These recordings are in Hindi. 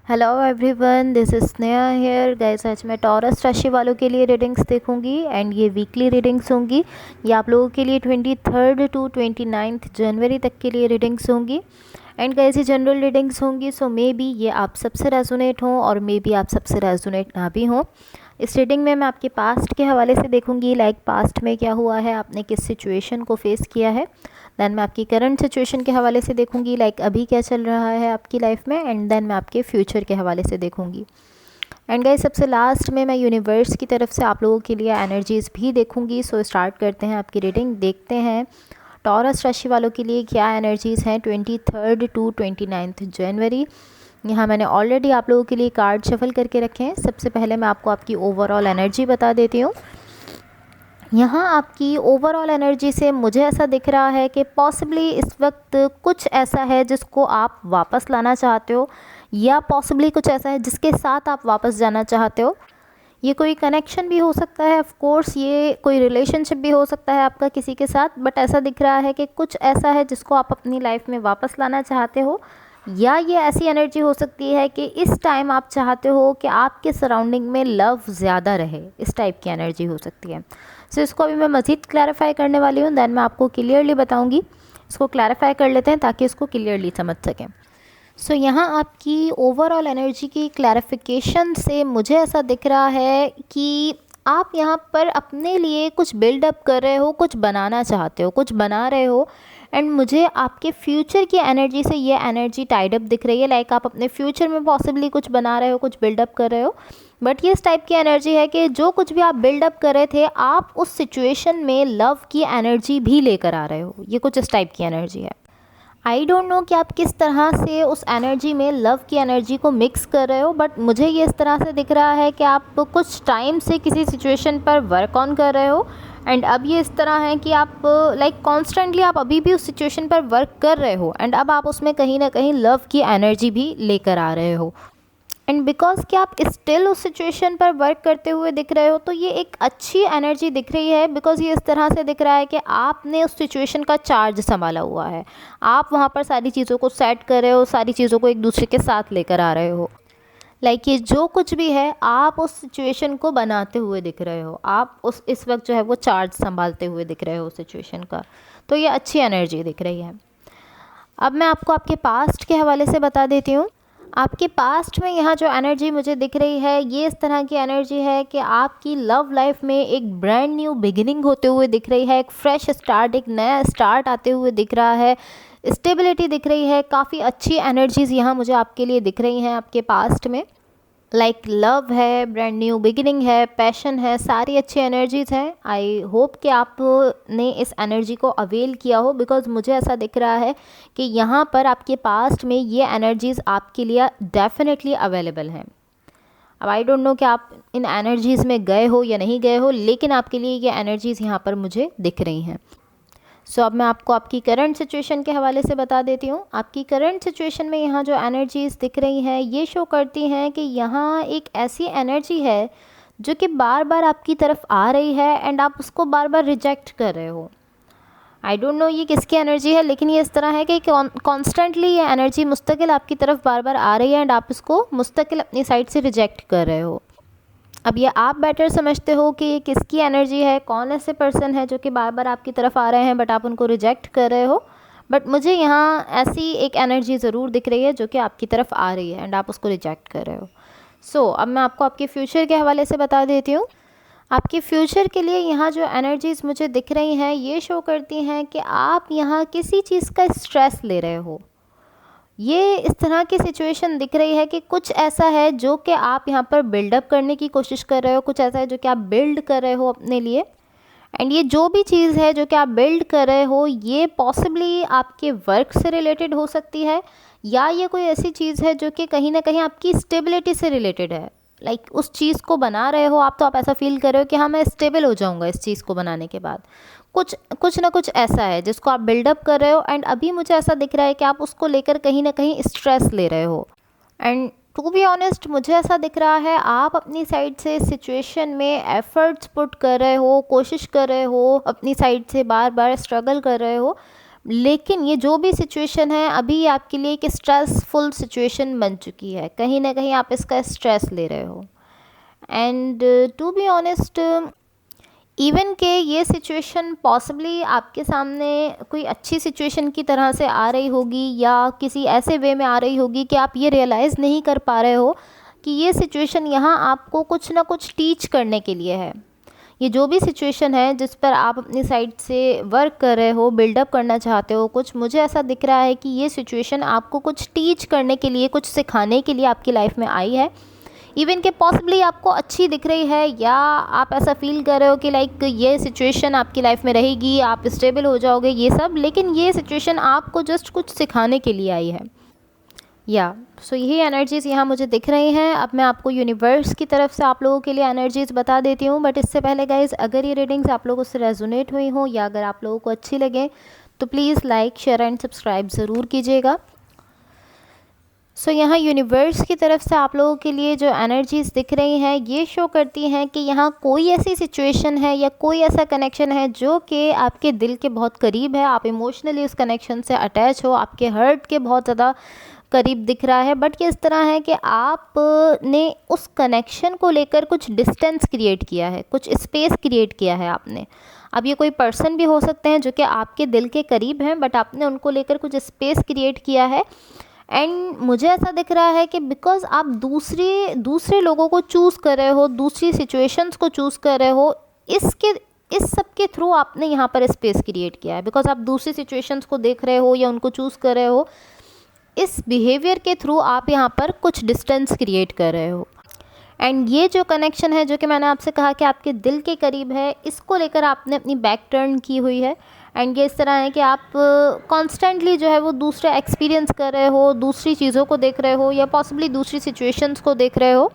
Hello everyone, this is Sneha hair guys. आज मैं टॉरस राशि वालों के लिए रीडिंग्स देखूंगी एंड ये वीकली रीडिंग्स होंगी। ये आप लोगों के लिए 23 टू 29 जनवरी तक के लिए रीडिंग्स होंगी। एंड गाइस ये जनरल रीडिंग्स होंगी, सो मे बी ये आप सबसे रेजोनेट हों और मे बी आप सबसे रेजोनेट ना भी हों। इस रीडिंग में मैं आपके पास्ट के हवाले से देखूंगी, लाइक पास्ट में क्या हुआ है, आपने किस सिचुएशन को फेस किया है। देन मैं आपकी करंट सिचुएशन के हवाले से देखूंगी, लाइक अभी क्या चल रहा है आपकी लाइफ में। एंड देन मैं आपके फ्यूचर के हवाले से देखूंगी। एंड गाइस सबसे लास्ट में मैं यूनिवर्स की तरफ से आप लोगों के लिए एनर्जीज़ भी देखूंगी। सो स्टार्ट करते हैं आपकी रीडिंग, देखते हैं टॉरस राशि वालों के लिए क्या एनर्जीज़ हैं 23 टू 29 जनवरी। यहाँ मैंने ऑलरेडी आप लोगों के लिए कार्ड शफल करके रखे हैं। सबसे पहले मैं आपको आपकी ओवरऑल एनर्जी बता देती हूँ। यहाँ आपकी ओवरऑल एनर्जी से मुझे ऐसा दिख रहा है कि पॉसिबली इस वक्त कुछ ऐसा है जिसको आप वापस लाना चाहते हो, या पॉसिबली कुछ ऐसा है जिसके साथ आप वापस जाना चाहते हो। ये कोई कनेक्शन भी हो सकता है, ऑफ कोर्स ये कोई रिलेशनशिप भी हो सकता है आपका किसी के साथ, बट ऐसा दिख रहा है कि कुछ ऐसा है जिसको आप अपनी लाइफ में वापस लाना चाहते हो। या ये ऐसी एनर्जी हो सकती है कि इस टाइम आप चाहते हो कि आपके सराउंडिंग में लव ज़्यादा रहे, इस टाइप की एनर्जी हो सकती है। सो इसको अभी मैं मज़ीद क्लैरिफाई करने वाली हूँ, दैन मैं आपको क्लियरली बताऊँगी। इसको क्लैरिफाई कर लेते हैं ताकि इसको क्लियरली समझ सकें। सो यहाँ आपकी ओवरऑल एनर्जी की क्लैरिफिकेशन से मुझे ऐसा दिख रहा है कि आप यहाँ पर अपने लिए कुछ बिल्डअप कर रहे हो, कुछ बनाना चाहते हो, कुछ बना रहे हो। एंड मुझे आपके फ्यूचर की एनर्जी से ये एनर्जी टाइड अप दिख रही है, लाइक आप अपने फ्यूचर में पॉसिबली कुछ बना रहे हो, कुछ बिल्डअप कर रहे हो। बट ये इस टाइप की एनर्जी है कि जो कुछ भी आप बिल्डअप कर रहे थे, आप उस सिचुएशन में लव की एनर्जी भी लेकर आ रहे हो। ये कुछ इस टाइप की एनर्जी है। आई डोंट नो कि आप किस तरह से उस एनर्जी में लव की एनर्जी को मिक्स कर रहे हो, बट मुझे ये इस तरह से दिख रहा है कि आप कुछ टाइम से किसी सिचुएशन पर वर्क ऑन कर रहे हो। एंड अब ये इस तरह है कि आप लाइक कॉन्स्टेंटली आप अभी भी उस सिचुएशन पर वर्क कर रहे हो, एंड अब आप उसमें कहीं ना कहीं लव की एनर्जी भी लेकर आ रहे हो। एंड बिकॉज कि आप स्टिल उस सिचुएशन पर वर्क करते हुए दिख रहे हो, तो ये एक अच्छी एनर्जी दिख रही है। बिकॉज ये इस तरह से दिख रहा है कि आपने उस सिचुएशन का चार्ज संभाला हुआ है, आप वहाँ पर सारी चीज़ों को सेट कर रहे हो, सारी चीज़ों को एक दूसरे के साथ लेकर आ रहे हो। लाइक ये जो कुछ भी है आप उस सिचुएशन को बनाते हुए दिख रहे हो, आप उस इस वक्त जो है वो चार्ज संभालते हुए दिख रहे हो उस सिचुएशन का। तो ये अच्छी एनर्जी दिख रही है। अब मैं आपको आपके पास्ट के हवाले से बता देती हूँ। आपके पास्ट में यहाँ जो एनर्जी मुझे दिख रही है, ये इस तरह की एनर्जी है कि आपकी लव लाइफ में एक ब्रांड न्यू बिगिनिंग होते हुए दिख रही है, एक फ्रेश स्टार्ट, एक नया स्टार्ट आते हुए दिख रहा है, स्टेबिलिटी दिख रही है। काफ़ी अच्छी एनर्जीज़ यहाँ मुझे आपके लिए दिख रही हैं आपके पास्ट में, लाइक लव है, ब्रांड न्यू बिगिनिंग है, पैशन है, सारी अच्छी एनर्जीज़ हैं। आई होप कि आपने इस एनर्जी को अवेल किया हो, बिकॉज मुझे ऐसा दिख रहा है कि यहाँ पर आपके पास्ट में ये एनर्जीज़ आपके लिए डेफिनेटली अवेलेबल हैं। अब आई डोंट नो कि आप इन एनर्जीज़ में गए हो या नहीं गए हो, लेकिन आपके लिए ये एनर्जीज़ यहाँ पर मुझे दिख रही हैं। सो अब मैं आपको आपकी करंट सिचुएशन के हवाले से बता देती हूँ। आपकी करंट सिचुएशन में यहाँ जो एनर्जीज़ दिख रही हैं, ये शो करती हैं कि यहाँ एक ऐसी एनर्जी है जो कि बार बार आपकी तरफ आ रही है, एंड आप उसको बार बार रिजेक्ट कर रहे हो। आई डोंट नो ये किसकी एनर्जी है, लेकिन ये इस तरह है कि कॉन्स्टेंटली ये एनर्जी मुस्तकिल आपकी तरफ बार बार आ रही है, एंड आप इसको मुस्तकिल अपनी साइड से रिजेक्ट कर रहे हो। अब ये आप बेटर समझते हो कि ये किसकी एनर्जी है, कौन ऐसे पर्सन है जो कि बार बार आपकी तरफ आ रहे हैं बट आप उनको रिजेक्ट कर रहे हो। बट मुझे यहाँ ऐसी एक एनर्जी ज़रूर दिख रही है जो कि आपकी तरफ आ रही है, एंड आप उसको रिजेक्ट कर रहे हो। सो अब मैं आपको आपके फ्यूचर के हवाले से बता देती हूँ। आपके फ्यूचर के लिए यहाँ जो एनर्जीज़ मुझे दिख रही हैं, ये शो करती हैं कि आप यहाँ किसी चीज़ का स्ट्रेस ले रहे हो। ये इस तरह की सिचुएशन दिख रही है कि कुछ ऐसा है जो कि आप यहाँ पर बिल्डअप करने की कोशिश कर रहे हो, कुछ ऐसा है जो कि आप बिल्ड कर रहे हो अपने लिए। एंड ये जो भी चीज़ है जो कि आप बिल्ड कर रहे हो, ये पॉसिबली आपके वर्क से रिलेटेड हो सकती है, या ये कोई ऐसी चीज़ है जो कि कहीं ना कहीं आपकी स्टेबिलिटी से रिलेटेड है। लाइक उस चीज़ को बना रहे हो आप, तो आप ऐसा फील कर रहे हो कि हाँ मैं स्टेबल हो जाऊँगा इस चीज़ को बनाने के बाद। कुछ ना कुछ ऐसा है जिसको आप बिल्डअप कर रहे हो, एंड अभी मुझे ऐसा दिख रहा है कि आप उसको लेकर कहीं ना कहीं स्ट्रेस ले रहे हो। एंड टू बी ऑनेस्ट मुझे ऐसा दिख रहा है आप अपनी साइड से सिचुएशन में एफर्ट्स पुट कर रहे हो, कोशिश कर रहे हो, अपनी साइड से बार बार स्ट्रगल कर रहे हो, लेकिन ये जो भी सिचुएशन है अभी आपके लिए एक स्ट्रेसफुल सिचुएशन बन चुकी है, कहीं ना कहीं आप इसका स्ट्रेस ले रहे हो। And to be honest, even के ये सिचुएशन पॉसिबली आपके सामने कोई अच्छी सिचुएशन की तरह से आ रही होगी या किसी ऐसे वे में आ रही होगी कि आप ये रियलाइज़ नहीं कर पा रहे हो कि ये सिचुएशन यहाँ आपको कुछ ना कुछ टीच करने के लिए है। ये जो भी सिचुएशन है जिस पर आप अपनी साइड से वर्क कर रहे हो, बिल्डअप करना चाहते हो कुछ, मुझे ऐसा दिख रहा है कि ये सिचुएशन आपको कुछ टीच करने के लिए, कुछ सिखाने के लिए आपकी लाइफ में आई है। इवन कि पॉसिबली आपको अच्छी दिख रही है या आप ऐसा फील कर रहे हो कि लाइक ये सिचुएशन आपकी लाइफ में रहेगी, आप स्टेबल हो जाओगे, ये सब, लेकिन ये सिचुएशन आपको जस्ट कुछ सिखाने के लिए आई है। सो यही एनर्जीज़ यहाँ मुझे दिख रही हैं। अब मैं आपको यूनिवर्स की तरफ से आप लोगों के लिए एनर्जीज़ बता देती हूँ, बट इससे पहले गाइज़, अगर ये रीडिंग्स आप लोगों से रेजोनेट हुई हों या अगर आप लोगों को अच्छी लगे तो please like, share and subscribe ज़रूर कीजिएगा। सो यहाँ यूनिवर्स की तरफ से आप लोगों के लिए जो एनर्जीज़ दिख रही हैं ये शो करती हैं कि यहाँ कोई ऐसी सिचुएशन है या कोई ऐसा कनेक्शन है जो कि आपके दिल के बहुत करीब है, आप इमोशनली उस कनेक्शन से अटैच हो, आपके हर्ट के बहुत ज़्यादा करीब दिख रहा है। बट ये इस तरह है कि आपने उस कनेक्शन को लेकर कुछ डिस्टेंस क्रिएट किया है, कुछ स्पेस क्रिएट किया है आपने। अब ये कोई पर्सन भी हो सकते हैं जो कि आपके दिल के करीब हैं, बट आपने उनको लेकर कुछ स्पेस क्रिएट किया है। एंड मुझे ऐसा दिख रहा है कि बिकॉज़ आप दूसरे लोगों को चूज़ कर रहे हो, दूसरी सिचुएशंस को चूज़ कर रहे हो, इस सब के थ्रू आपने यहाँ पर स्पेस क्रिएट किया है। बिकॉज़ आप दूसरी सिचुएशंस को देख रहे हो या उनको चूज़ कर रहे हो, इस बिहेवियर के थ्रू आप यहाँ पर कुछ डिस्टेंस क्रिएट कर रहे हो। एंड ये जो कनेक्शन है जो कि मैंने आपसे कहा कि आपके दिल के करीब है, इसको लेकर आपने अपनी बैक टर्न की हुई है। एंड ये इस तरह है कि आप कॉन्स्टेंटली जो है वो दूसरे एक्सपीरियंस कर रहे हो, दूसरी चीज़ों को देख रहे हो या पॉसिबली दूसरी सिचुएशंस को देख रहे हो।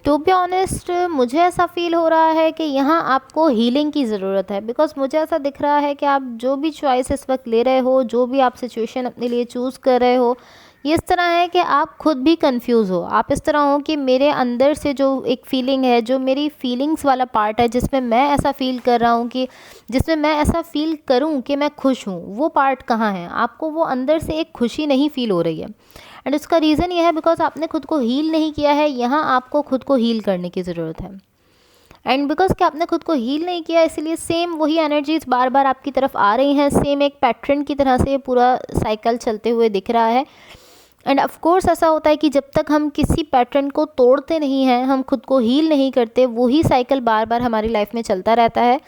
टू बी ऑनेस्ट, मुझे ऐसा फील हो रहा है कि यहाँ आपको हीलिंग की ज़रूरत है। बिकॉज़ मुझे ऐसा दिख रहा है कि आप जो भी चॉइस इस वक्त ले रहे हो, जो भी आप सिचुएशन अपने लिए चूज़ कर रहे हो, ये इस तरह है कि आप खुद भी कंफ्यूज हो। आप इस तरह हो कि मेरे अंदर से जो एक फीलिंग है, जो मेरी फीलिंग्स वाला पार्ट है, जिसमें मैं ऐसा फील कर रहा हूँ कि जिसमें मैं ऐसा फील करूँ कि मैं खुश हूँ, वो पार्ट कहाँ है? आपको वो अंदर से एक खुशी नहीं फील हो रही है। एंड उसका रीज़न ये है बिकॉज आपने खुद को हील नहीं किया है। यहाँ आपको खुद को हील करने की ज़रूरत है। एंड बिकॉज कि आपने खुद को हील नहीं किया, इसलिए सेम वही एनर्जीज बार बार आपकी तरफ आ रही हैं। सेम एक पैटर्न की तरह से ये पूरा साइकिल चलते हुए दिख रहा है। एंड ऑफ कोर्स ऐसा होता है कि जब तक हम किसी पैटर्न को तोड़ते नहीं हैं, हम खुद को हील नहीं करते, वही साइकिल बार बार हमारी लाइफ में चलता रहता है।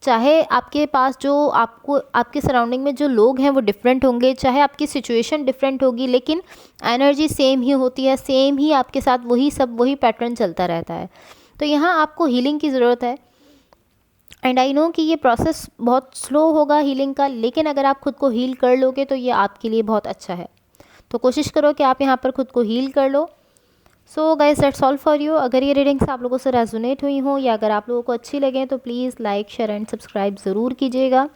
चाहे आपके पास जो आपको आपके सराउंडिंग में जो लोग हैं वो डिफरेंट होंगे, चाहे आपकी सिचुएशन डिफरेंट होगी, लेकिन एनर्जी सेम ही होती है, सेम ही आपके साथ वही पैटर्न चलता रहता है। तो यहाँ आपको हीलिंग की ज़रूरत है। एंड आई नो कि ये प्रोसेस बहुत स्लो होगा हीलिंग का, लेकिन अगर आप खुद को हील कर लोगे तो ये आपके लिए बहुत अच्छा है। तो कोशिश करो कि आप यहाँ पर खुद को हील कर लो। So guys, that's all for you. अगर ये रीडिंग्स आप लोगों से रेजोनेट हुई हों या अगर आप लोगों को अच्छी लगें तो please like, share and subscribe ज़रूर कीजिएगा।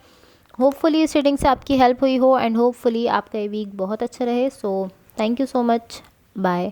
होपफुली इस रीडिंग से आपकी हेल्प हुई हो एंड होपफुली आपका ये वीक बहुत अच्छा रहे। So thank you so much. Bye.